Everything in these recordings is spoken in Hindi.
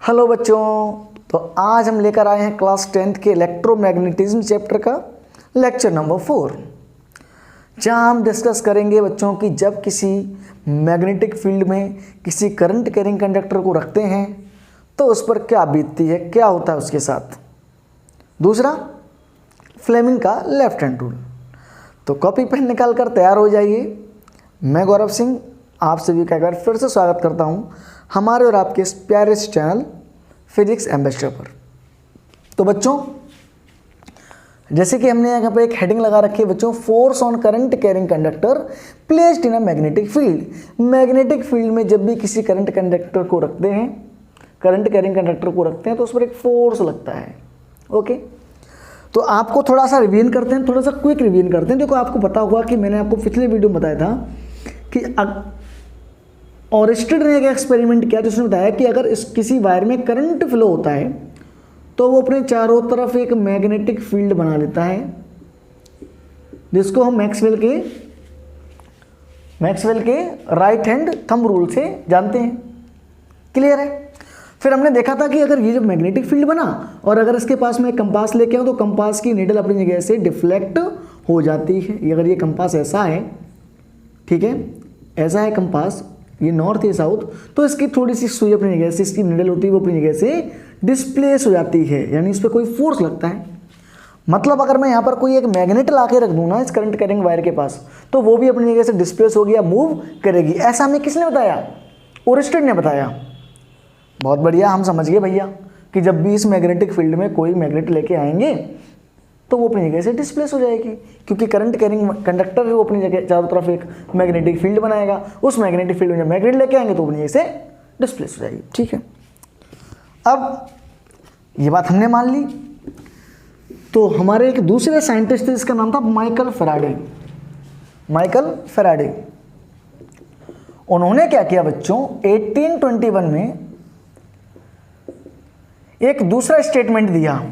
हेलो बच्चों, तो आज हम लेकर आए हैं क्लास 10th के इलेक्ट्रोमैग्नेटिज्म चैप्टर का लेक्चर नंबर 4, जहां हम डिस्कस करेंगे बच्चों कि जब किसी मैग्नेटिक फील्ड में किसी करंट कैरिंग कंडक्टर को रखते हैं तो उस पर क्या बीतती है, क्या होता है उसके साथ। दूसरा, फ्लेमिंग का लेफ्ट हैंड रूल। तो कॉपी पेन निकाल कर तैयार हो जाइए। मैं गौरव सिंह आप सभी का एक बार फिर से स्वागत करता हूं हमारे और आपके इस प्यारे से चैनल फिजिक्स एम्बेसडर पर। तो बच्चों, जैसे कि हमने यहाँ पर एक हेडिंग लगा रखी है बच्चों, force on current carrying conductor placed in a magnetic field. Magnetic field में जब भी किसी करंट कंडक्टर को रखते हैं, करंट कैरिंग कंडक्टर को रखते हैं तो उस पर एक फोर्स लगता है। ओके, तो आपको थोड़ा सा रिवीजन करते हैं, थोड़ा सा क्विक रिवीजन करते हैं। देखो, आपको पता होगा कि मैंने आपको पिछले वीडियो में बताया था कि ऑरिस्टेड ने एक एक्सपेरिमेंट किया जिसने बताया कि अगर इस किसी वायर में करंट फ्लो होता है तो वो अपने चारों तरफ एक मैग्नेटिक फील्ड बना लेता है, जिसको हम मैक्सवेल के राइट हैंड थंब रूल से जानते हैं। क्लियर है। फिर हमने देखा था कि अगर ये जो मैग्नेटिक फील्ड बना और अगर इसके पास में कंपास लेके आऊँ तो कंपास की नीडल अपनी जगह से डिफ्लेक्ट हो जाती है। अगर ये कंपास ऐसा है, ठीक है, ऐसा है कंपास, ये नॉर्थ या साउथ, तो इसकी थोड़ी सी सुई अपनी जगह से, इसकी नीडल होती है वो अपनी जगह से डिस्प्लेस हो जाती है, यानी इस पर कोई फोर्स लगता है। मतलब अगर मैं यहाँ पर कोई एक मैग्नेट ला के रख दूँ ना इस करंट कैरिंग वायर के पास, तो वो भी अपनी जगह से डिस्प्लेस होगी या मूव करेगी। ऐसा हमें किसने बताया? ओरिस्टेड ने बताया। बहुत बढ़िया, हम समझ गए भैया कि जब भी इस मैग्नेटिक फील्ड में कोई मैग्नेट लेके आएंगे तो वो अपनी जगह से डिस्प्लेस हो जाएगी, क्योंकि करंट कैरिंग कंडक्टर है वो अपनी जगह चारों तरफ एक मैग्नेटिक फील्ड बनाएगा। उस मैग्नेटिक फील्ड में जब मैग्नेट लेके आएंगे तो अपनी जगह से डिस्प्लेस हो जाएगी। ठीक है, अब ये बात हमने मान ली। तो हमारे एक दूसरे साइंटिस्ट थे, इसका नाम था माइकल फैराडे। माइकल फैराडे, उन्होंने क्या किया बच्चों, 1821 में एक दूसरा स्टेटमेंट दिया,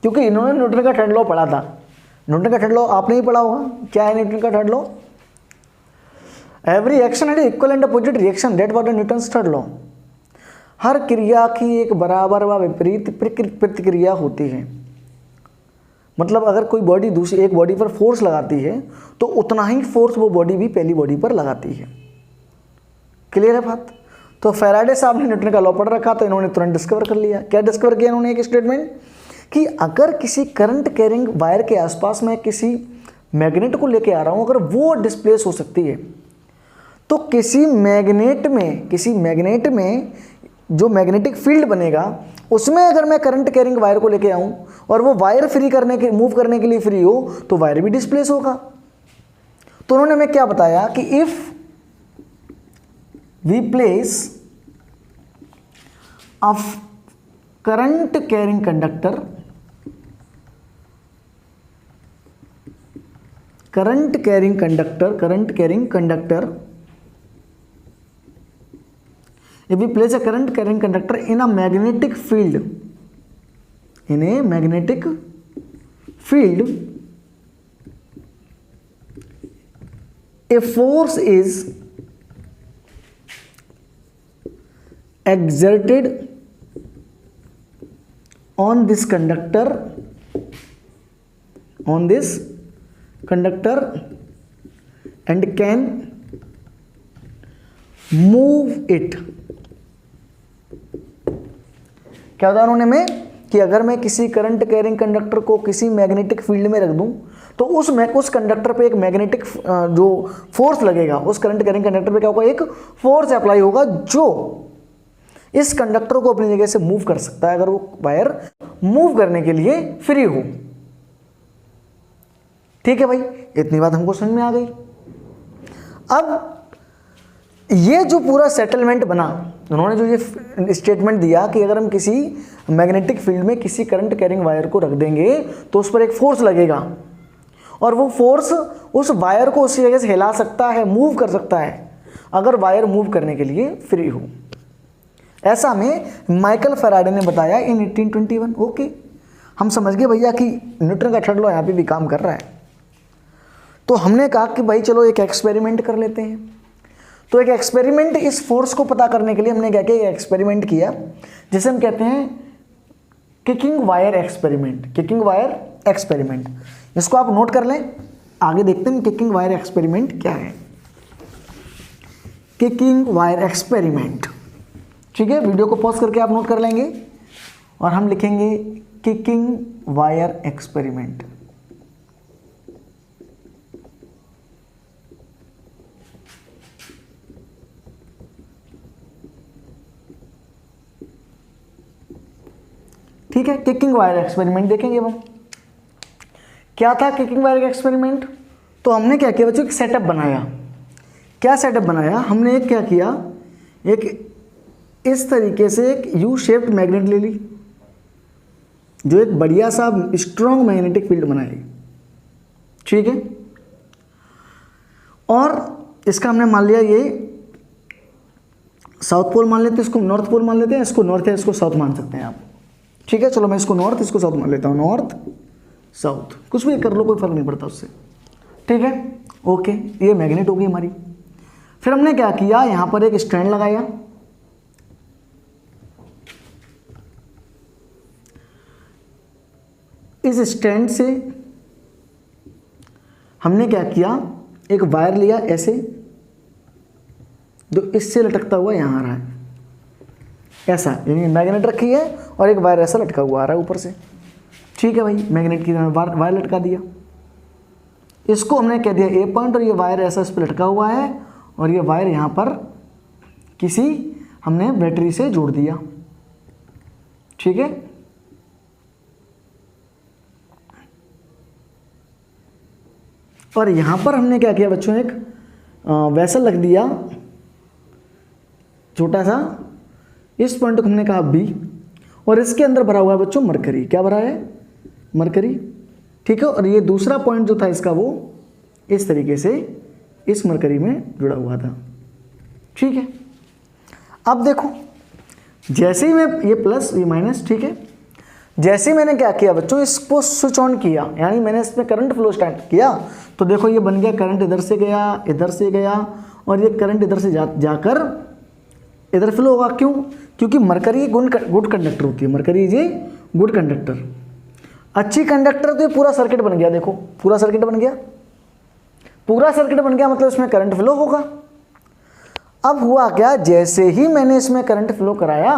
क्योंकि इन्होंने न्यूटन का थर्ड लॉ पढ़ा था। न्यूटन का थर्ड लॉ आपने ही पढ़ा होगा। क्या है न्यूटन का third law? Every action had equal and opposite reaction, that was Newton's third law. हर क्रिया की एक बराबर व विपरीत प्रतिक्रिया होती है। मतलब अगर कोई बॉडी दूसरी एक बॉडी पर फोर्स लगाती है तो उतना ही फोर्स वो बॉडी भी पहली बॉडी पर लगाती है। क्लियर है बात? तो फैराडे साहब ने न्यूटन का लॉ पढ़ रखा, तो इन्होंने तुरंत डिस्कवर कर लिया। क्या डिस्कवर किया इन्होंने? एक स्टेटमेंट कि अगर किसी करंट कैरिंग वायर के आसपास मैं किसी मैग्नेट को लेके आ रहा हूं, अगर वो डिस्प्लेस हो सकती है तो किसी मैग्नेट में जो मैग्नेटिक फील्ड बनेगा उसमें अगर मैं करंट कैरिंग वायर को लेके आऊं और वो वायर मूव करने के लिए फ्री हो तो वायर भी डिस्प्लेस होगा। तो उन्होंने हमें क्या बताया कि if we place a current carrying conductor if we place a current carrying conductor in a magnetic field, a force is exerted on this conductor and can move it। क्या बताया उन्होंने में कि अगर मैं किसी करंट कैरिंग कंडक्टर को किसी मैग्नेटिक फील्ड में रख दूं तो उस कंडक्टर पे एक मैग्नेटिक जो फोर्स लगेगा, उस करंट कैरिंग कंडक्टर पे क्या होगा, एक फोर्स अप्लाई होगा जो इस कंडक्टर को अपनी जगह से मूव कर सकता है अगर वो वायर मूव करने के लिए फ्री हो। ठीक है भाई, इतनी बात हमको समझ में आ गई। अब ये जो पूरा सेटलमेंट बना, उन्होंने जो ये स्टेटमेंट दिया कि अगर हम किसी मैग्नेटिक फील्ड में किसी करंट कैरिंग वायर को रख देंगे तो उस पर एक फोर्स लगेगा और वो फोर्स उस वायर को उसी जगह से हिला सकता है, मूव कर सकता है अगर वायर मूव करने के लिए फ्री हो। ऐसा हमें माइकल फैराडे ने बताया इन 1821। ओके, हम समझ गए भैया कि न्यूटन का थर्ड लॉ यहाँ पे भी काम कर रहा है। तो हमने कहा कि भाई चलो एक एक्सपेरिमेंट कर लेते हैं। तो एक एक्सपेरिमेंट, इस फोर्स को पता करने के लिए हमने क्या किया, एक्सपेरिमेंट किया जिसे हम कहते हैं kicking wire experiment. Kicking wire experiment, इसको आप नोट कर लें, आगे देखते हैं किकिंग वायर एक्सपेरिमेंट क्या है। किकिंग वायर एक्सपेरिमेंट, ठीक है, वीडियो को पॉज करके आप नोट कर लेंगे और हम लिखेंगे किकिंग वायर एक्सपेरिमेंट। ठीक है, किकिंग वायर एक्सपेरिमेंट देखेंगे हम। क्या था किकिंग वायर एक्सपेरिमेंट? तो हमने क्या किया बच्चों, एक सेटअप बनाया। क्या सेटअप बनाया हमने, एक क्या किया, एक इस तरीके से एक यू शेप्ड मैग्नेट ले ली जो एक बढ़िया सा स्ट्रॉन्ग मैग्नेटिक फील्ड बनाएगी, ठीक है। और इसका हमने मान लिया ये साउथ पोल मान लेते हैं, इसको नॉर्थ पोल मान लेते हैं, इसको नॉर्थ है इसको साउथ मान सकते हैं आप, ठीक है। चलो मैं इसको नॉर्थ इसको साउथ मान लेता हूँ, नॉर्थ साउथ, कुछ भी कर लो कोई फर्क नहीं पड़ता उससे, ठीक है। ओके, ये मैग्नेट हो गई हमारी। फिर हमने क्या किया, यहां पर एक स्टैंड लगाया, इस स्टैंड से हमने क्या किया, एक वायर लिया ऐसे, जो इससे लटकता हुआ यहां आ रहा है ऐसा, यानी मैग्नेट रखी है और एक वायर ऐसा लटका हुआ आ रहा है ऊपर से, ठीक है भाई। मैग्नेट की वायर लटका दिया, इसको हमने कह दिया ए पॉइंट और ये वायर ऐसा इस पर लटका हुआ है और ये वायर यहाँ पर किसी हमने बैटरी से जोड़ दिया, ठीक है। और यहाँ पर हमने क्या किया बच्चों, एक वेसल रख दिया छोटा सा, इस पॉइंट को हमने कहा बी और इसके अंदर भरा हुआ है बच्चों मरकरी। क्या भरा है, मरकरी, ठीक है। और ये दूसरा पॉइंट जो था इसका वो इस तरीके से इस मरकरी में जुड़ा हुआ था, ठीक है। अब देखो, जैसे ही मैं ये प्लस ये माइनस, ठीक है, जैसे ही मैंने क्या किया बच्चों, इसको स्विच ऑन किया, यानी मैंने इसमें करंट फ्लो स्टार्ट किया, तो देखो ये बन गया, करंट इधर से गया इधर से गया और ये करंट इधर से जाकर इधर फ्लो होगा। क्यों? क्योंकि मरकरी गुड कंडक्टर होती है, mercury is a good conductor, अच्छी कंडक्टर। तो ये पूरा सर्किट बन गया, देखो पूरा सर्किट बन गया, पूरा सर्किट बन गया, मतलब इसमें करंट फ्लो होगा। अब हुआ क्या, जैसे ही मैंने इसमें करंट फ्लो कराया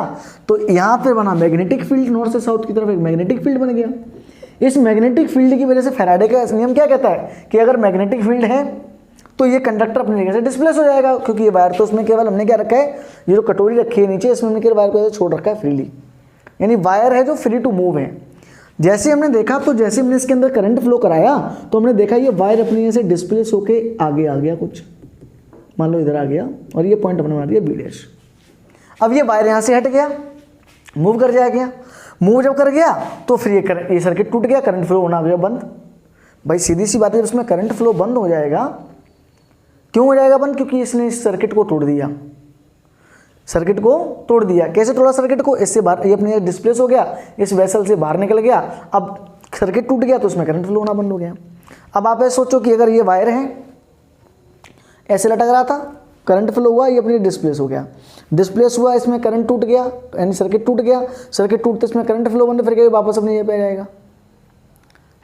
तो यहाँ पे बना मैग्नेटिक फील्ड, नॉर्थ से साउथ की तरफ एक मैग्नेटिक फील्ड बन गया। इस मैग्नेटिक फील्ड की वजह से फैराडे का नियम क्या कहता है कि अगर मैग्नेटिक फील्ड है तो ये कंडक्टर अपनी जगह से डिस्प्लेस हो जाएगा, क्योंकि ये वायर तो उसमें केवल हमने क्या रखा है, ये जो कटोरी रखी है नीचे, इसमें हमने केवल वायर को छोड़ रखा है फ्रीली, यानी वायर है जो फ्री टू मूव है। जैसे हमने देखा, तो जैसे हमने इसके अंदर करंट फ्लो कराया तो हमने देखा ये वायर अपनी जगह से डिस्प्लेस होके आगे आ गया, कुछ मान लो इधर आ गया और ये पॉइंट अपने बना दिया बी डैश। अब ये वायर यहाँ से हट गया, मूव कर जाएगा, मूव जब कर गया तो फिर ये सर्किट टूट गया, करंट फ्लो होना आ गया बंद। भाई सीधी सी बात है, उसमें करंट फ्लो बंद हो जाएगा, क्यों हो जाएगा बंद? क्योंकि इसने इस सर्किट को तोड़ दिया, सर्किट को तोड़ दिया। कैसे तोड़ा सर्किट को? इससे बाहर, ये अपने डिस्प्लेस हो गया, इस वेसल से बाहर निकल गया, अब सर्किट टूट गया तो उसमें करंट फ्लो होना बंद हो गया। अब आप ऐसे सोचो कि अगर ये वायर है, ऐसे लटक रहा था, करंट फ्लो हुआ, ये अपने डिस्प्लेस हो गया, डिस्प्लेस हुआ, इसमें करंट टूट गया, यानी सर्किट टूट गया, सर्किट टूटते इसमें करंट फ्लो बंद, फिर वापस अपने ये पे आ जाएगा,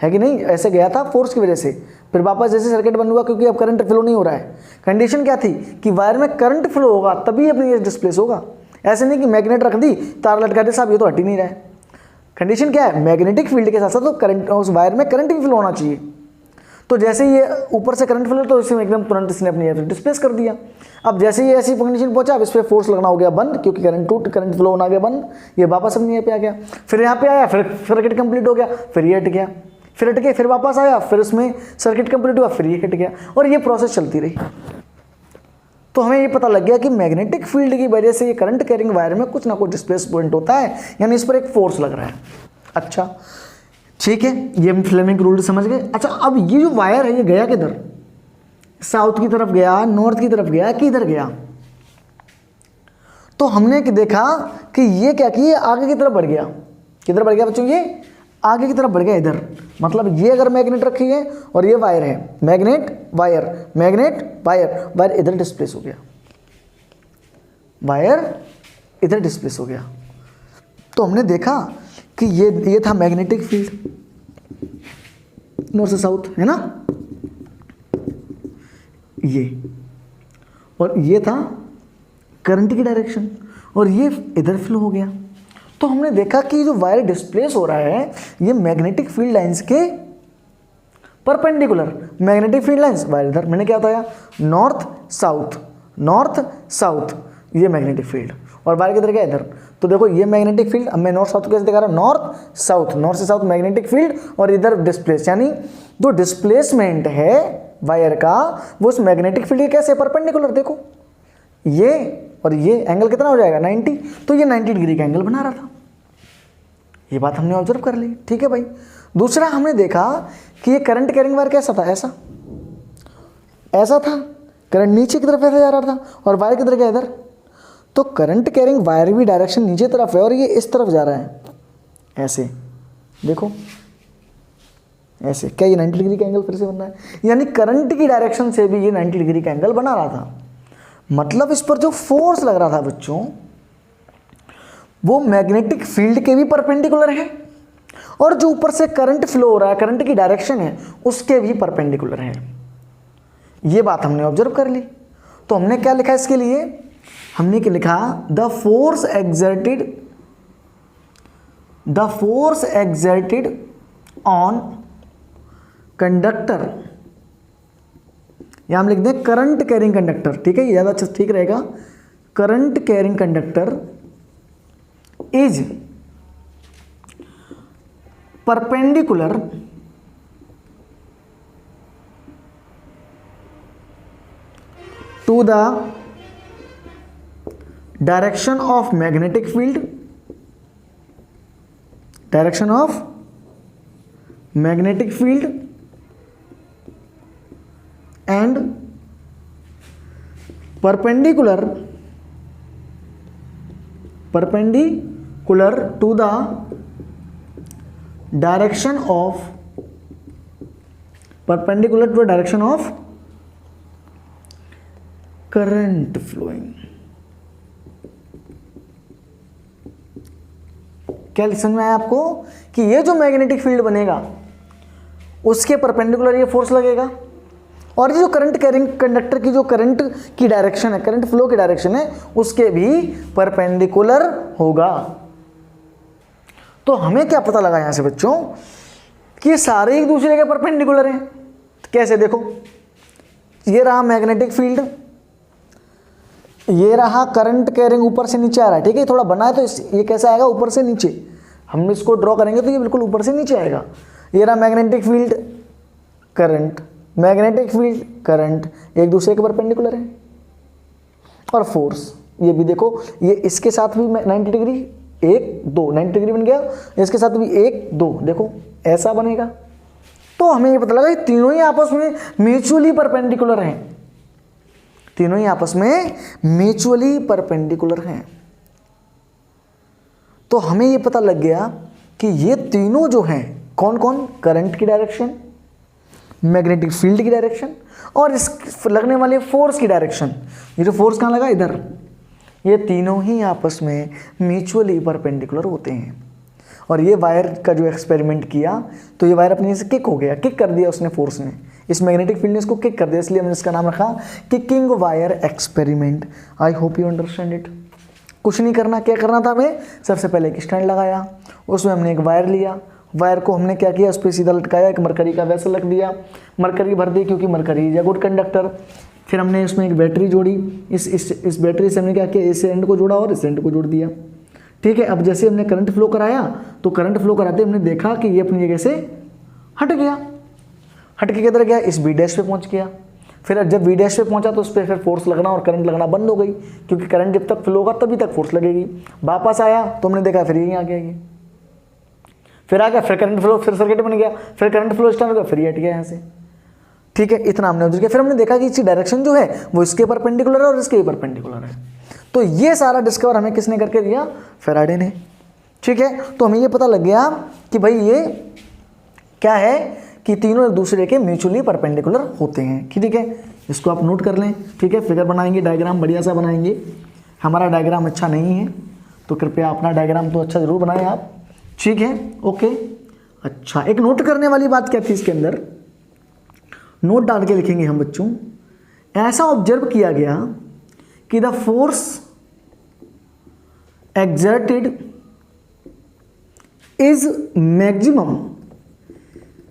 है कि नहीं? ऐसे गया था फोर्स की वजह से, फिर वापस जैसे सर्किट बंद हुआ, क्योंकि अब करंट फ्लो नहीं हो रहा है। कंडीशन क्या थी कि वायर में करंट फ्लो होगा तभी अपनी ये डिस्प्लेस होगा, ऐसे नहीं कि मैग्नेट रख दी, तार लटका दे, साहब ये तो हट ही नहीं रहा है। कंडीशन क्या है? मैग्नेटिक फील्ड के साथ साथ तो करंट, उस वायर में करंट भी फ्लो होना चाहिए। तो जैसे ये ऊपर से करंट फ्लो, तो इसमें एकदम तुरंत इसने अपनी डिस्प्लेस कर दिया। अब जैसे ये ऐसी कंडीशन पहुंचा, अब इस पर फोर्स लगना हो गया बंद, क्योंकि करंट फ्लो होना गया बंद, ये वापस अपने यहाँ पे आ गया, फिर यहाँ पे आया, फिर सर्किट कंप्लीट हो गया, फिर ये हट गया, फिर हट गया, फिर वापस आया, फिर उसमें सर्किट कंप्लीट हुआ, फिर ये हट गया, और ये प्रोसेस चलती रही। तो हमें ये पता लग गया कि मैग्नेटिक फील्ड की वजह से ये करंट कैरिंग वायर में कुछ ना कुछ डिस्प्लेसमेंट होता है, यानी इस पर एक फोर्स लग रहा है। अच्छा ठीक है, ये हम फ्लेमिंग रूल समझ गए। अच्छा, अब ये जो वायर है ये गया किधर? साउथ की तरफ गया, नॉर्थ की तरफ गया, किधर गया? तो हमने देखा कि ये क्या किया, आगे की तरफ बढ़ गया। किधर बढ़ गया बच्चों? ये आगे की तरफ बढ़ गया इधर। मतलब ये अगर मैग्नेट रखी है और ये वायर है, magnet wire, magnet wire, wire इधर डिस्प्लेस हो गया। वायर इधर डिस्प्लेस हो गया। तो हमने देखा कि ये था मैग्नेटिक फील्ड नॉर्थ से साउथ, है ना, ये, और ये था करंट की डायरेक्शन, और ये इधर फ्लो हो गया। तो हमने देखा कि जो वायर डिस्प्लेस हो रहा है ये मैग्नेटिक फील्ड लाइंस के perpendicular, magnetic field lines wire इधर, मैंने क्या बताया, नॉर्थ साउथ, नॉर्थ साउथ, ये मैग्नेटिक फील्ड, और वायर किधर गया, इधर। तो देखो ये मैग्नेटिक फील्ड, अब मैं नॉर्थ साउथ कैसे दिखा रहा हूँ, नॉर्थ साउथ, नॉर्थ से साउथ मैग्नेटिक फील्ड, और इधर डिस्प्लेस, यानी जो डिस्प्लेसमेंट है वायर का वो उस मैग्नेटिक फील्ड के कैसे परपेंडिकुलर, देखो ये और ये एंगल कितना हो जाएगा 90, तो ये 90 डिग्री का एंगल बना रहा था। ये बात हमने ऑब्जर्व कर ली, ठीक है भाई। दूसरा हमने देखा कि ये करंट कैरिंग वायर कैसा था, ऐसा ऐसा था, करंट नीचे की तरफ ऐसे जा रहा था, और वायर किधर गया, इधर। तो करंट कैरिंग वायर भी डायरेक्शन नीचे तरफ है और ये इस तरफ जा रहा है, ऐसे देखो, ऐसे। क्या ये 90 डिग्री का एंगल फिर से बन रहा है, यानी करंट की डायरेक्शन से भी ये 90 डिग्री का एंगल बना रहा था। मतलब इस पर जो फोर्स लग रहा था बच्चों, वो मैग्नेटिक फील्ड के भी परपेंडिकुलर है, और जो ऊपर से करंट फ्लो हो रहा है, करंट की डायरेक्शन है, उसके भी परपेंडिकुलर है। ये बात हमने ऑब्जर्व कर ली। तो हमने क्या लिखा इसके लिए, हमने क्या लिखा, the force exerted on conductor, या हम लिख दें करंट कैरिंग कंडक्टर, ठीक है, ये ज़्यादा अच्छा ठीक रहेगा। Current carrying conductor is perpendicular to the direction of magnetic field, direction of magnetic field and perpendicular to the direction of current flowing। क्या समझ में आया आपको कि ये जो मैग्नेटिक फील्ड बनेगा उसके परपेंडिकुलर ये फोर्स लगेगा, और ये जो करंट कैरिंग कंडक्टर की जो करंट की डायरेक्शन है, करंट फ्लो की डायरेक्शन है, उसके भी परपेंडिकुलर होगा। तो हमें क्या पता लगा यहां से बच्चों कि सारे एक दूसरे के परपेंडिकुलर हैं। तो कैसे, देखो ये रहा मैग्नेटिक फील्ड, ये रहा करंट कैरिंग ऊपर से नीचे आ रहा है, ठीक है, थोड़ा बना है तो ये कैसा आएगा, ऊपर से नीचे। हम इसको ड्रॉ करेंगे तो ये बिल्कुल ऊपर से नीचे आएगा। ये रहा magnetic field, current, magnetic field, current, एक दूसरे के परपेंडिकुलर है। और फोर्स, ये भी देखो, ये इसके साथ भी 90 डिग्री, 1 2 90 डिग्री बन गया, इसके साथ भी 1 2, देखो ऐसा बनेगा। तो हमें ये पता लगा ये तीनों ही आपस में म्यूचुअली परपेंडिकुलर हैं, तीनों ही आपस में म्यूचुअली परपेंडिकुलर हैं। तो हमें ये पता लग गया कि ये तीनों जो हैं, कौन कौन, करंट की डायरेक्शन, मैग्नेटिक फील्ड की डायरेक्शन, और इस लगने वाले फोर्स की डायरेक्शन, ये जो फोर्स कहाँ लगा, इधर, ये तीनों ही आपस में म्यूचुअली परपेंडिकुलर होते हैं। और ये वायर का जो एक्सपेरिमेंट किया, तो ये वायर अपने से किक हो गया, किक कर दिया उसने, फोर्स ने, इस मैग्नेटिक फील्ड ने इसको किक कर दिया, इसलिए हमने इसका नाम रखा kicking wire experiment. I hope you understand it. कुछ नहीं करना, क्या करना था हमें, सबसे पहले एक स्टैंड लगाया, उसमें हमने एक वायर लिया, वायर को हमने क्या किया, उस पर सीधा लटकाया, एक मरकरी का वेसल रख दिया, मरकरी भर दी क्योंकि mercury is a good conductor. फिर हमने इसमें एक बैटरी जोड़ी, इस बैटरी से हमने क्या किया, इस एंड को जोड़ा और इस एंड को जोड़ दिया, ठीक है। अब जैसे हमने करंट फ्लो कराया, तो करंट फ्लो कराते हमने देखा कि ये अपनी जगह से हट गया, हट के किधर गया, इस बी डैश पे पहुंच गया। फिर जब बी डैश पे पहुंचा तो उस पर फिर फोर्स लगना और करंट लगना बंद हो गई, क्योंकि करंट जब तक फ्लो होगा तभी तक फोर्स लगेगी। वापस आया तो हमने देखा फिर यहीं आ गया, ये फिर आ गया, फिर करंट फ्लो, फिर सर्किट बन गया, फिर करंट फ्लो स्टार्ट हो गया, फिर ये हट गया यहाँ से, ठीक है। इतना हमने ऑब्जर्व किया। फिर हमने देखा कि इसकी डायरेक्शन जो है वो इसके परपेंडिकुलर है और इसके परपेंडिकुलर है। तो ये सारा डिस्कवर हमें किसने करके दिया, फैराडे ने, ठीक है। तो हमें ये पता लग गया कि भाई ये क्या है कि तीनों एक दूसरे के म्यूचुअली परपेंडिकुलर होते हैं, ठीक है। इसको आप नोट कर लें, ठीक है। फिगर बनाएंगे, डायग्राम बढ़िया सा बनाएंगे, हमारा डायग्राम अच्छा नहीं है तो कृपया अपना डायग्राम तो अच्छा ज़रूर बनाएं आप, ठीक है, ओके। अच्छा, एक नोट करने वाली बात क्या थी इसके अंदर, नोट डाल के लिखेंगे हम बच्चों। ऐसा ऑब्जर्व किया गया कि the force exerted is maximum,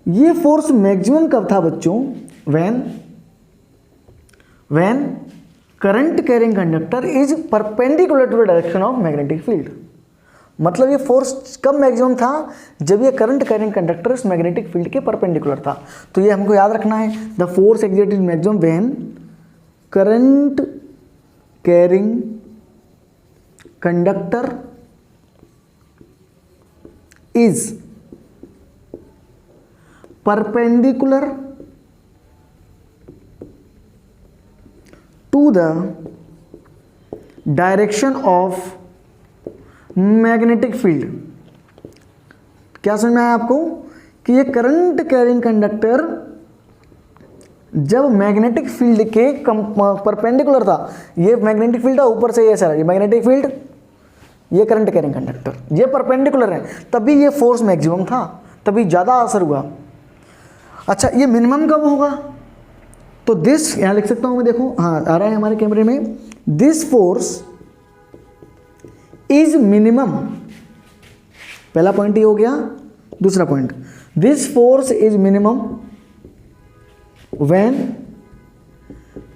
ये फोर्स मैक्सिमम कब था बच्चों, when current carrying conductor is perpendicular to the direction of magnetic field. मतलब ये फोर्स कब मैक्सिमम था, जब ये करंट कैरिंग कंडक्टर इस मैग्नेटिक फील्ड के परपेंडिकुलर था। तो ये हमको याद रखना है, the force exerted maximum when current carrying conductor is perpendicular to the direction of magnetic field. क्या समझ में आया आपको कि ये करंट कैरिंग कंडक्टर जब मैग्नेटिक फील्ड के परपेंडिकुलर था, ये मैग्नेटिक फील्ड था ऊपर से, ये सर ये मैग्नेटिक फील्ड, ये करंट कैरिंग कंडक्टर, ये परपेंडिकुलर है, तभी ये फोर्स मैक्सिमम था, तभी ज़्यादा असर हुआ। अच्छा, ये मिनिमम कब होगा, तो दिस यहाँ लिख सकता हूँ मैं, देखो हाँ आ रहा है हमारे कैमरे में, दिस फोर्स इज मिनिमम, पहला पॉइंट ये हो गया। दूसरा point, this force is minimum when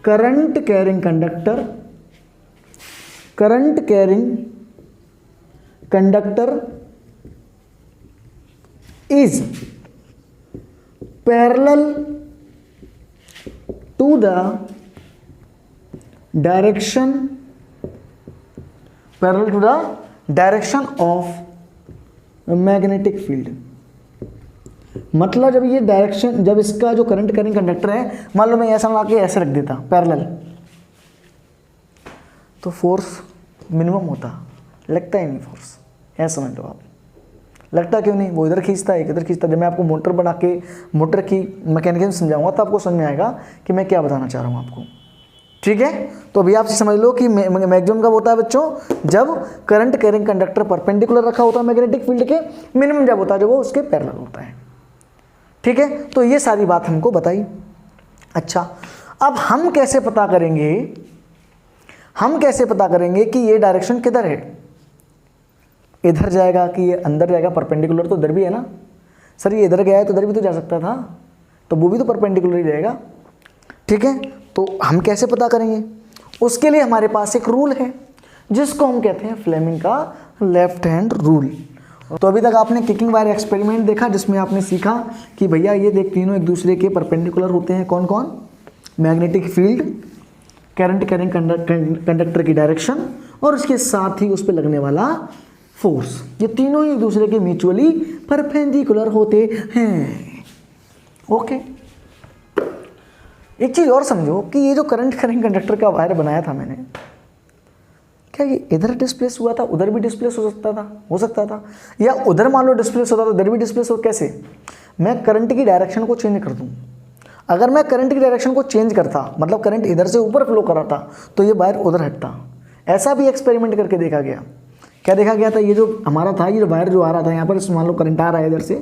current carrying conductor is parallel to the direction of magnetic field. मतलब जब ये डायरेक्शन, जब इसका जो करंट कैरिंग कंडक्टर है, मान लो मैं ऐसा ला के ऐसे रख देता पैरेलल, तो फोर्स मिनिमम होता, लगता ही नहीं फोर्स, ऐसा समझ लो आप। लगता क्यों नहीं, वो इधर खींचता है, इधर खींचता है। जब मैं आपको मोटर बना के मोटर की मैकेनिज्म समझाऊंगा तो आपको समझ में आएगा कि मैं क्या बताना चाह रहा हूँ आपको, ठीक है। तो अभी आप समझ लो कि मैक्सिमम कब होता है बच्चों, जब करंट कैरिंग कंडक्टर परपेंडिकुलर रखा होता है मैग्नेटिक फील्ड के, मिनिमम जब होता है जब वो उसके पैरेलल होता है, ठीक है। तो ये सारी बात हमको बताई। अच्छा, अब हम कैसे पता करेंगे कि ये डायरेक्शन किधर है, इधर जाएगा कि ये अंदर जाएगा, परपेंडिकुलर तो इधर भी है ना सर, ये इधर गया है तो इधर भी तो जा सकता था, तो वो भी तो परपेंडिकुलर ही जाएगा, ठीक है। तो हम कैसे पता करेंगे, उसके लिए हमारे पास एक रूल है जिसको हम कहते हैं फ्लेमिंग का लेफ्ट हैंड रूल। तो अभी तक आपने किकिंग वायर एक्सपेरिमेंट देखा, जिसमें आपने सीखा कि भैया ये देख तीनों एक दूसरे के परपेंडिकुलर होते हैं, कौन कौन, magnetic field, current carrying conductor की डायरेक्शन और उसके साथ ही उस पर लगने वाला फोर्स, ये तीनों ही एक दूसरे के म्यूचुअली परपेंडिकुलर होते हैं, ओके। एक चीज़ और समझो कि ये जो करंट कैरिंग कंडक्टर का वायर बनाया था मैंने, क्या ये इधर डिस्प्लेस हुआ था, उधर भी डिस्प्लेस हो सकता था, या उधर मान लो डिस्प्लेस होता तो इधर भी डिस्प्लेस हो, कैसे, मैं करंट की डायरेक्शन को चेंज कर दूँ। अगर मैं करंट की डायरेक्शन को चेंज करता, मतलब करंट इधर से ऊपर फ्लो कर रहा था, तो ये वायर उधर हटता। ऐसा भी एक्सपेरिमेंट करके देखा गया। क्या देखा गया था, ये जो हमारा था, ये वायर जो आ रहा था यहाँ पर, मान लो करंट आ रहा है इधर से,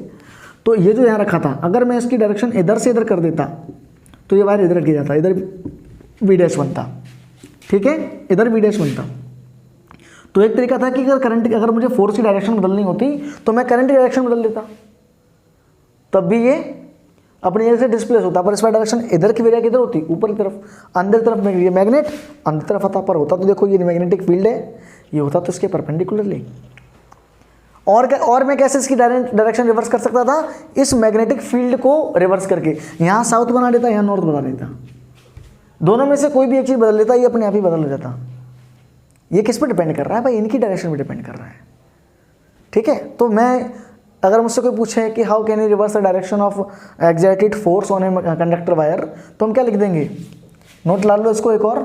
तो ये जो यहाँ रखा था, अगर मैं इसकी डायरेक्शन इधर से इधर कर देता तो ये वायर इधर गिर जाता, इधर वी डैश बनता, ठीक है, इधर वी डैश बनता। तो एक तरीका था कि अगर मुझे फोर्स की डायरेक्शन बदलनी होती तो मैं करंट की डायरेक्शन बदल देता, तब भी ये अपनी जगह से डिस्प्लेस होता, पर इसका डायरेक्शन इधर की वजह किधर होती, ऊपर की तरफ, अंदर तरफ ये मैग्नेट अंदर तरफ आता, पर होता तो देखो ये मैग्नेटिक फील्ड है, ये होता तो इसके परपेंडिकुलरली। और मैं कैसे इसकी डायरेक्शन रिवर्स कर सकता था, इस मैग्नेटिक फील्ड को रिवर्स करके यहाँ साउथ बना देता, यहाँ नॉर्थ बना देता, दोनों में से कोई भी एक चीज़ बदल लेता, ये अपने आप ही बदल हो जाता। ये किस पर डिपेंड कर रहा है भाई, इनकी डायरेक्शन पर डिपेंड कर रहा है, ठीक है। तो मैं, अगर मुझसे कोई पूछे कि how can you reverse the direction of excited force on a conductor wire, तो हम क्या लिख देंगे, नोट ला लो इसको एक और,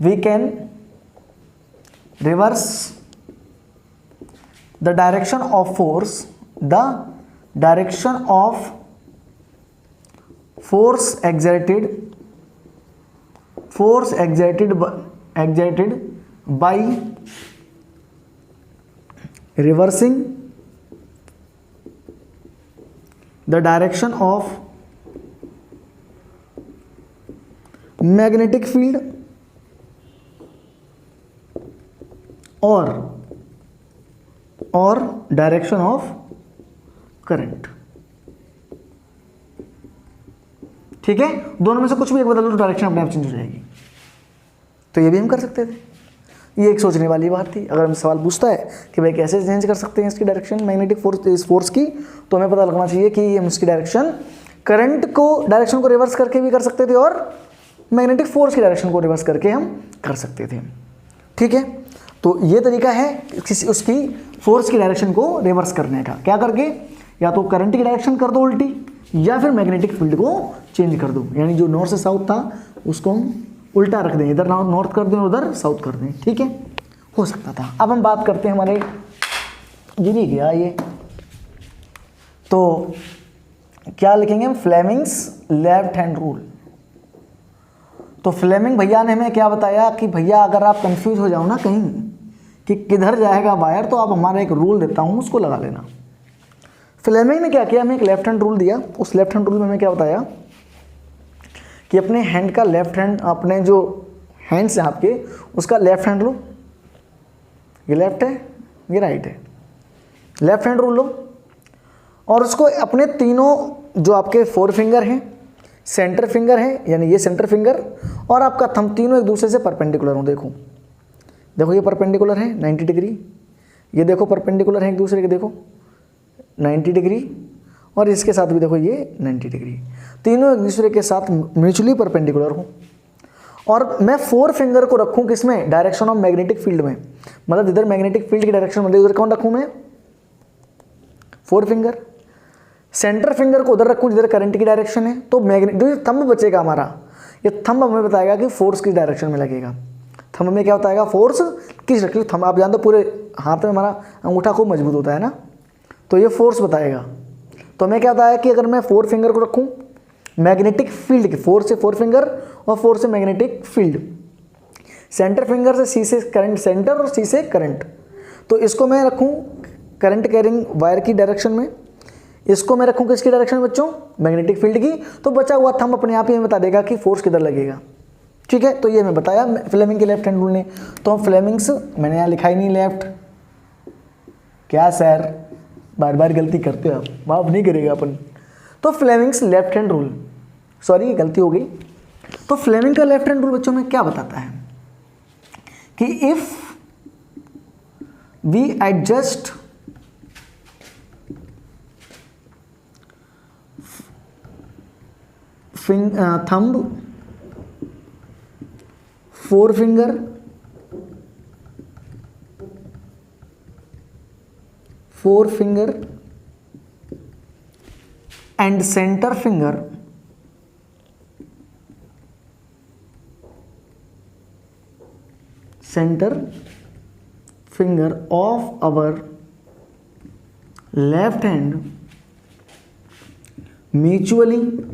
we can reverse the direction of force, excited by reversing the direction of magnetic field और डायरेक्शन ऑफ करंट। ठीक है, दोनों में से कुछ भी एक बदल दो तो डायरेक्शन अपने आप चेंज हो जाएगी। तो ये भी हम कर सकते थे, ये एक सोचने वाली बात थी। अगर हम सवाल पूछता है कि भाई कैसे चेंज कर सकते हैं इसकी डायरेक्शन मैग्नेटिक फोर्स, इस फोर्स की, तो हमें पता लगना चाहिए कि हम इसकी डायरेक्शन करंट को डायरेक्शन को रिवर्स करके भी कर सकते थे और मैग्नेटिक फोर्स की डायरेक्शन को रिवर्स करके हम कर सकते थे। ठीक है, तो ये तरीका है किसी उसकी फोर्स की डायरेक्शन को रिवर्स करने का। क्या करके, या तो करंट की डायरेक्शन कर दो उल्टी, या फिर मैग्नेटिक फील्ड को चेंज कर दो, यानी जो नॉर्थ से साउथ था उसको हम उल्टा रख दें, इधर नॉर्थ कर दें उधर साउथ कर दें। ठीक है, हो सकता था। अब हम बात करते हैं हमारे, ये नहीं गया ये, तो क्या लिखेंगे हम, फ्लेमिंग्स लेफ्ट हैंड रूल। तो फ्लेमिंग भैया ने हमें क्या बताया कि भैया अगर आप कंफ्यूज हो जाओ ना कहीं कि किधर जाएगा वायर, तो आप हमारा एक रूल देता हूँ उसको लगा लेना। फ्लेमिंग ने क्या किया, हमें एक लेफ्ट हैंड रूल दिया। उस लेफ्ट हैंड रूल में हमें क्या बताया कि अपने हैंड का लेफ्ट हैंड, अपने जो हैंड्स हैं आपके, उसका लेफ्ट हैंड लो, ये लेफ्ट है ये राइट है, लेफ्ट हैंड रूल लो, और उसको अपने तीनों जो आपके फोर फिंगर हैं, सेंटर फिंगर है यानी ये सेंटर फिंगर और आपका थंब, तीनों एक दूसरे से परपेंडिकुलर हो। देखो देखो ये परपेंडिकुलर है 90 डिग्री, ये देखो परपेंडिकुलर है एक दूसरे के, देखो 90 डिग्री, और इसके साथ भी देखो ये 90 डिग्री, तीनों एक दूसरे के साथ म्यूचुअली परपेंडिकुलर हो। और मैं फोर फिंगर को रखूं किसमें, डायरेक्शन ऑफ मैग्नेटिक फील्ड में, मतलब इधर मैग्नेटिक फील्ड की डायरेक्शन में, उधर कौन रखूं मैं, फोर फिंगर। सेंटर फिंगर को उधर रखूं जिधर करंट की डायरेक्शन है, तो मैग्नेट जो थंब बचेगा हमारा, ये थंब हमें बताएगा कि फोर्स किस डायरेक्शन में लगेगा। थंब में क्या बताएगा, फोर्स किस डायरेक्शन, थंब आप जानते हो पूरे हाथ में हमारा अंगूठा खूब मजबूत होता है ना, तो ये फोर्स बताएगा। तो हमें क्या बताया कि अगर मैं फोर फिंगर को रखूं मैग्नेटिक फील्ड की, फोर से फोर फिंगर और फोर से मैग्नेटिक फील्ड, सेंटर फिंगर से सी से करंट सेंटर और सी से करंट, तो इसको मैं रखूं करंट कैरिंग वायर की डायरेक्शन में, इसको मैं रखूं किसकी डायरेक्शन में बच्चों, मैग्नेटिक फील्ड की, तो बचा हुआ थंब अपने आप ही हमें बता देगा कि फोर्स किधर लगेगा। ठीक है, तो ये मैं बताया फ्लेमिंग के लेफ्ट हैंड रूल ने। तो फ्लेमिंग्स मैंने यहाँ लिखा ही नहीं लेफ्ट, क्या सर बार बार गलती करते हो आप, माफ नहीं करेगा अपन। तो Fleming's left hand rule, sorry गलती हो गई। तो फ्लेमिंग का लेफ्ट हैंड रूल बच्चों में क्या बताता है कि if we adjust thumb, forefinger, and center finger of our left hand mutually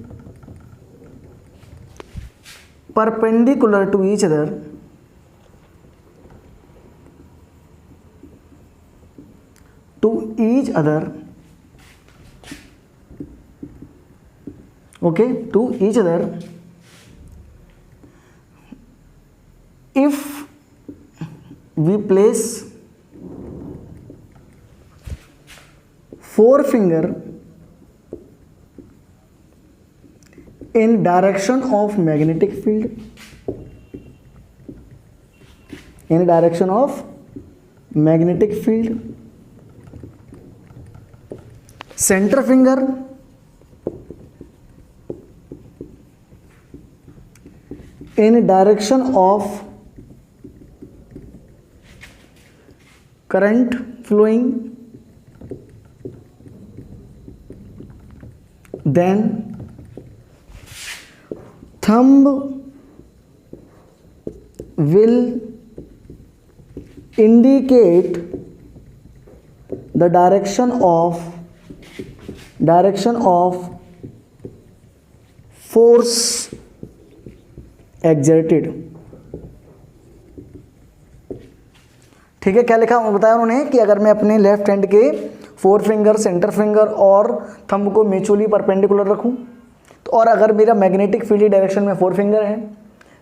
perpendicular to each other, okay, to each other if we place forefinger in direction of magnetic field, center finger in direction of current flowing, then thumb will indicate the direction of force exerted. ठीक है, क्या लिखा बताया उन्होंने कि अगर मैं अपने लेफ्ट हैंड के 4 फिंगर, सेंटर फिंगर और थंब को म्यूचुअली परपेंडिकुलर रखूं, तो और अगर मेरा मैग्नेटिक फील्ड डायरेक्शन में 4 फिंगर है,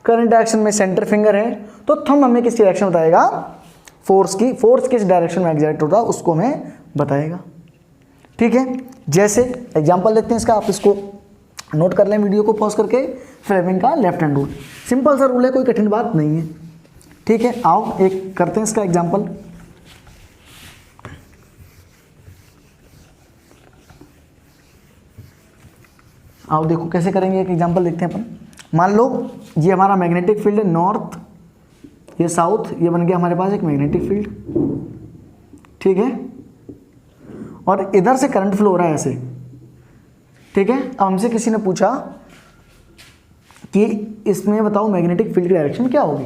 करंट डायरेक्शन में सेंटर फिंगर है, तो थंब हमें किस डायरेक्शन बताएगा, फोर्स किस डायरेक्शन में एग्जैक्ट होता है उसको हमें बताएगा। ठीक है, जैसे एग्जांपल देखते हैं इसका, आप इसको नोट कर लें वीडियो को पॉज करके। फ्लेमिंग का लेफ्ट हैंड रूल, सिंपल सा रूल है, कोई कठिन बात नहीं है। ठीक है, आओ एक करते हैं इसका एग्जांपल। आओ देखो कैसे करेंगे, एक एग्जांपल देखते हैं अपन। मान लो ये हमारा मैग्नेटिक फील्ड है, नॉर्थ, ये साउथ, ये बन गया हमारे पास एक मैग्नेटिक फील्ड। ठीक है, और इधर से करंट फ्लो हो रहा है ऐसे। ठीक है, अब हमसे किसी ने पूछा कि इसमें बताओ मैग्नेटिक फील्ड की डायरेक्शन क्या होगी,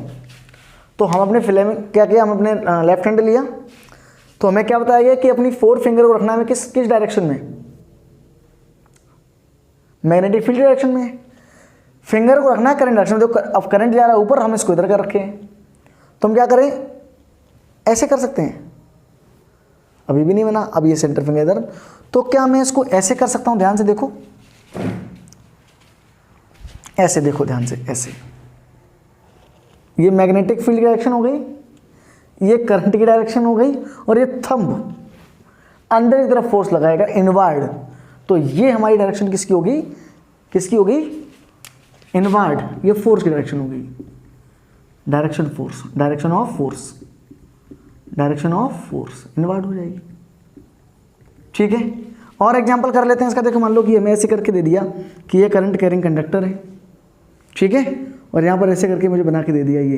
तो हम अपने फ्लेमिंग क्या किया, हम अपने लेफ्ट हैंड लिया, तो हमें क्या बताया गया कि अपनी 4 फिंगर को रखना है किस डायरेक्शन में, मैग्नेटिक फील्ड डायरेक्शन में। फिंगर को रखना है करंट डायरेक्शन में। देखो अब करंट जा रहा है ऊपर, हम इसको इधर कर रखे हैं, तो हम क्या करें, ऐसे कर सकते हैं, अभी भी नहीं बना, अब ये सेंटर फिंगर इधर, तो क्या मैं इसको ऐसे कर सकता हूं, ध्यान से देखो, ऐसे देखो ध्यान से, ऐसे। ये मैग्नेटिक फील्ड की डायरेक्शन हो गई, ये करंट की डायरेक्शन हो गई, और ये थंब अंदर की तरफ फोर्स लगाएगा इनवर्ड, तो ये हमारी डायरेक्शन किसकी होगी, इनवर्ड, ये फोर्स की डायरेक्शन होगी, डायरेक्शन ऑफ फोर्स इनवर्ड हो जाएगी। ठीक है, और एग्जांपल कर लेते हैं इसका। देखो मान लो कि हमें ऐसे करके दे दिया कि ये करंट कैरिंग कंडक्टर है। ठीक है, और यहां पर ऐसे करके मुझे बना के दे दिया ये।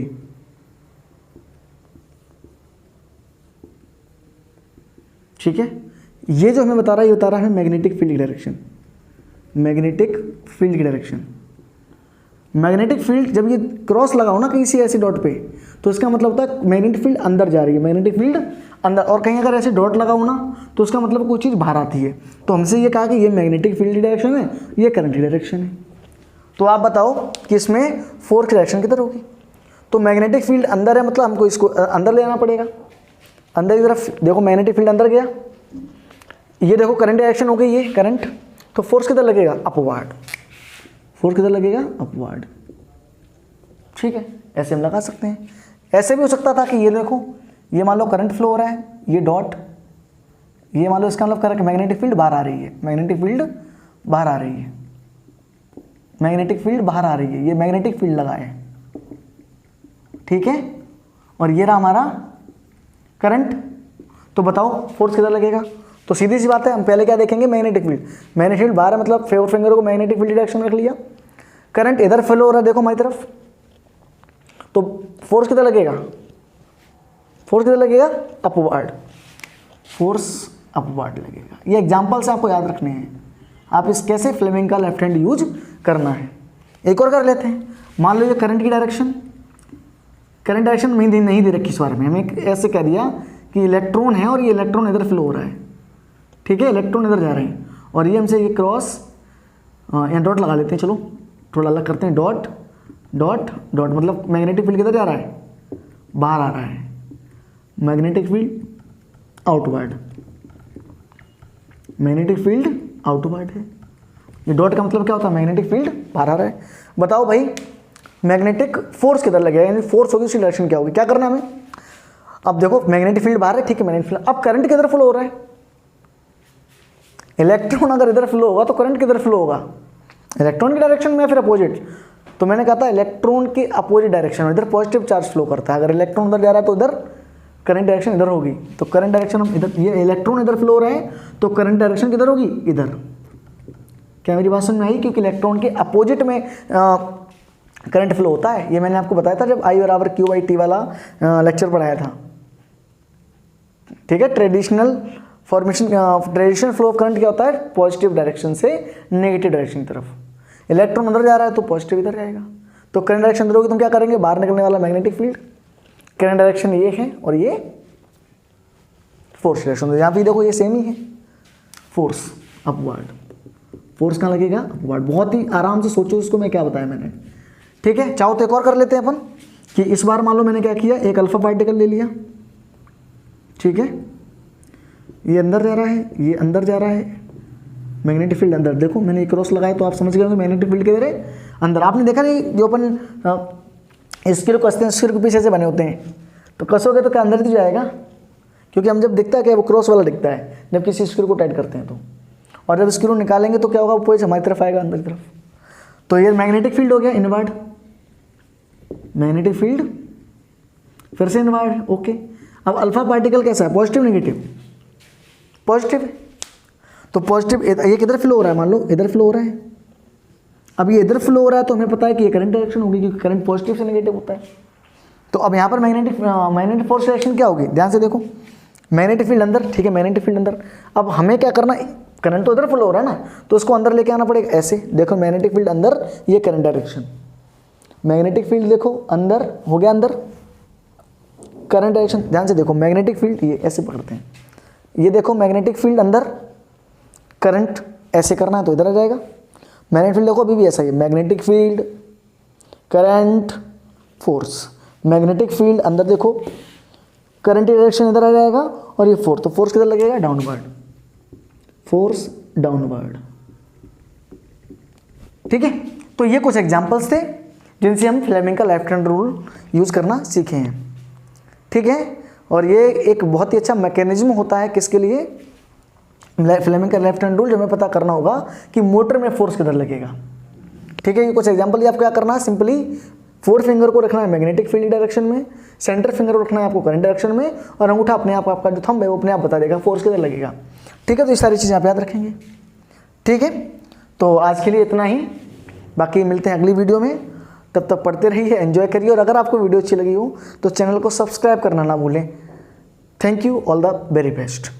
ठीक है, ये जो हमें बता रहा है, ये बता रहा है मैग्नेटिक फील्ड की डायरेक्शन। मैग्नेटिक फील्ड जब ये क्रॉस लगाओ ना किसी ऐसे डॉट पे, तो इसका मतलब होता है मैग्नेटिक फील्ड अंदर जा रही है, मैग्नेटिक फील्ड अंदर, और कहीं अगर ऐसे डॉट लगाओ ना तो उसका मतलब कोई चीज़ बाहर आती है। तो हमसे ये कहा कि ये मैग्नेटिक फील्ड की डायरेक्शन है, ये करंट की डायरेक्शन है। तो आप बताओ कि इसमें फोर्स की डायरेक्शन किधर होगी। तो मैग्नेटिक फील्ड अंदर है, मतलब हमको इसको अंदर ले आना पड़ेगा, अंदर की तरफ। देखो मैग्नेटिक फील्ड अंदर गया, ये देखो करंट डायरेक्शन हो गई, ये करंट, तो फोर्स किधर लगेगा, अपवर्ड, ठीक है, ऐसे हम लगा सकते हैं। ऐसे भी हो सकता था कि ये देखो, ये मान लो करंट फ्लो हो रहा है, ये डॉट, ये मान लो इसका मतलब करंट, मैग्नेटिक फील्ड बाहर आ रही है, ये मैग्नेटिक फील्ड, ये मैग्नेटिक फील्ड लगा है। ठीक है, और ये रहा हमारा करंट। तो बताओ फोर्स किधर लगेगा। तो सीधी सी बात है, हम पहले क्या देखेंगे, मैग्नेटिक फील्ड बाहर है, मतलब 4 फिंगर को मैग्नेटिक फील्ड डायरेक्शन में रख लिया। करंट इधर फ्लो हो रहा है, देखो हमारी तरफ, तो फोर्स किधर लगेगा, अपवर्ड लगेगा। ये एग्जांपल से आपको याद रखने हैं, आप इस कैसे फ्लेमिंग का लेफ्ट हैंड यूज करना है। एक और कर लेते हैं। मान लो ये करंट डायरेक्शन नहीं दे रखी इस बार में, हमें ऐसे कह दिया कि इलेक्ट्रॉन है और ये इलेक्ट्रॉन इधर फ्लो हो रहा है। ठीक है, इलेक्ट्रॉन इधर जा रहे हैं, और ये हमसे ये क्रॉस यहाँ डॉट लगा लेते हैं, चलो थोड़ा अलग करते हैं, डॉट मतलब मैग्नेटिक फील्ड किधर जा रहा है, बाहर आ रहा है, मैग्नेटिक फील्ड आउटवर्ड है। ये डॉट का मतलब क्या होता है, मैग्नेटिक फील्ड बाहर आ रहा है। बताओ भाई मैग्नेटिक फोर्स किधर लगेगा, यानी फोर्स होगी, उसकी डायरेक्शन क्या होगी, क्या करना है हमें। अब देखो मैग्नेटिक फील्ड बाहर है, ठीक है, मैग्नेटिक फील्ड, अब करंट किधर फ्लो हो रहा है, इलेक्ट्रॉन अगर इधर फ्लो होगा तो करंट किधर फ्लो होगा, इलेक्ट्रॉन की डायरेक्शन में या फिर अपोजिट। तो मैंने कहा था इलेक्ट्रॉन के अपोजिट डायरेक्शन में, इधर पॉजिटिव चार्ज फ्लो करता है। अगर इलेक्ट्रॉन उधर जा रहा है तो इधर करंट डायरेक्शन इधर होगी, तो करंट डायरेक्शन हम इधर, ये इलेक्ट्रॉन इधर फ्लो हो रहे हैं तो करंट डायरेक्शन किधर होगी, इधर। क्या मेरी बात समझ में आई, क्योंकि इलेक्ट्रॉन के अपोजिट में करंट फ्लो होता है। ये मैंने आपको बताया था जब I/Q/T वाला लेक्चर पढ़ाया था। ठीक है, ट्रेडिशनल फ्लो ऑफ करंट क्या होता है, पॉजिटिव डायरेक्शन से नेगेटिव डायरेक्शन की तरफ। इलेक्ट्रॉन अंदर जा रहा है तो पॉजिटिव इधर जाएगा, तो करंट डायरेक्शन अंदर होगी, तुम क्या करेंगे, बाहर निकलने वाला मैग्नेटिक फील्ड, करंट डायरेक्शन ये है और ये फोर्स डायरेक्शन। यहाँ पे देखो ये सेम ही है, फोर्स कहाँ लगेगा, अपवर्ड। बहुत ही आराम से सोचो इसको, मैं क्या बताया मैंने। ठीक है, चाहो तो एक और कर लेते हैं अपन, कि इस बार मान लो मैंने क्या किया, एक अल्फा पार्टिकल ले लिया, ठीक है, ये अंदर जा रहा है, ये अंदर जा रहा है, मैग्नेटिक फील्ड अंदर। देखो मैंने एक क्रॉस लगाया तो आप समझ गए होंगे मैग्नेटिक फील्ड किधर है, अंदर। आपने देखा नहीं जो अपन स्क्रू कसते हैं, स्क्रू के पीछे से बने होते हैं, तो कसोगे तो क्या अंदर ही जाएगा, क्योंकि हम जब दिखता है क्या वो क्रॉस वाला दिखता है जब किसी स्क्रू को टाइट करते हैं तो, और जब स्क्रू निकालेंगे तो क्या होगा, वो पोइज हमारी तरफ आएगा, अंदर की तरफ। तो ये मैग्नेटिक फील्ड हो गया इनवर्ड, मैग्नेटिक फील्ड फिर से इनवर्ड। ओके, अब अल्फा पार्टिकल कैसा है, पॉजिटिव नेगेटिव, पॉजिटिव है। तो पॉजिटिव ये किधर फ्लो हो रहा है, मान लो इधर फ्लो हो रहा है, अब ये इधर फ्लो हो रहा है तो हमें पता है कि ये करंट डायरेक्शन होगी, क्योंकि करंट पॉजिटिव से नेगेटिव होता है। तो अब यहाँ पर मैग्नेटिक फोर्स डायरेक्शन क्या होगी, ध्यान से देखो, मैग्नेटिक फील्ड अंदर, ठीक है, मैग्नेटिक फील्ड अंदर। अब हमें क्या करना, करंट तो इधर फ्लो हो रहा है ना, तो उसको अंदर लेके आना पड़ेगा, ऐसे देखो मैग्नेटिक फील्ड अंदर, ये करंट डायरेक्शन, मैग्नेटिक फील्ड देखो अंदर हो गया, अंदर करंट डायरेक्शन, ध्यान से देखो मैग्नेटिक फील्ड ये ऐसे पकड़ते हैं, ये देखो मैग्नेटिक फील्ड अंदर, करंट ऐसे करना है तो इधर आ जाएगा। मैग्नेटिक फील्ड देखो अभी भी ऐसा ही है, magnetic field current force, magnetic field अंदर देखो, करंट डायरेक्शन इधर आ जाएगा, और ये फोर्स, तो फोर्स किधर लगेगा, डाउनवर्ड, फोर्स डाउनवर्ड। ठीक है, तो ये कुछ एग्जांपल्स थे जिनसे हम फ्लेमिंग का लेफ्ट हैंड रूल यूज़ करना सीखे हैं। ठीक है, और ये एक बहुत ही अच्छा मैकेनिज्म होता है किसके लिए, फ्लेमिंग का लेफ्ट हैंड रूल, जो हमें पता करना होगा कि मोटर में फोर्स किधर लगेगा। ठीक है, ये कुछ एग्जांपल, ये आपको क्या करना है, सिंपली 4 फिंगर को रखना है मैग्नेटिक फील्ड डायरेक्शन में, सेंटर फिंगर को रखना है आपको करंट डायरेक्शन में, और अंगूठा अपने आप, आपका जो थंब है वो अपने आप बता देगा फोर्स किधर लगेगा। ठीक है, तो ये सारी चीज़ें आप याद रखेंगे। ठीक है, तो आज के लिए इतना ही, बाकी मिलते हैं अगली वीडियो में, तब तक पढ़ते रहिए, एंजॉय करिए, और अगर आपको वीडियो अच्छी लगी हो तो चैनल को सब्सक्राइब करना ना भूलें। Thank you, all the very best.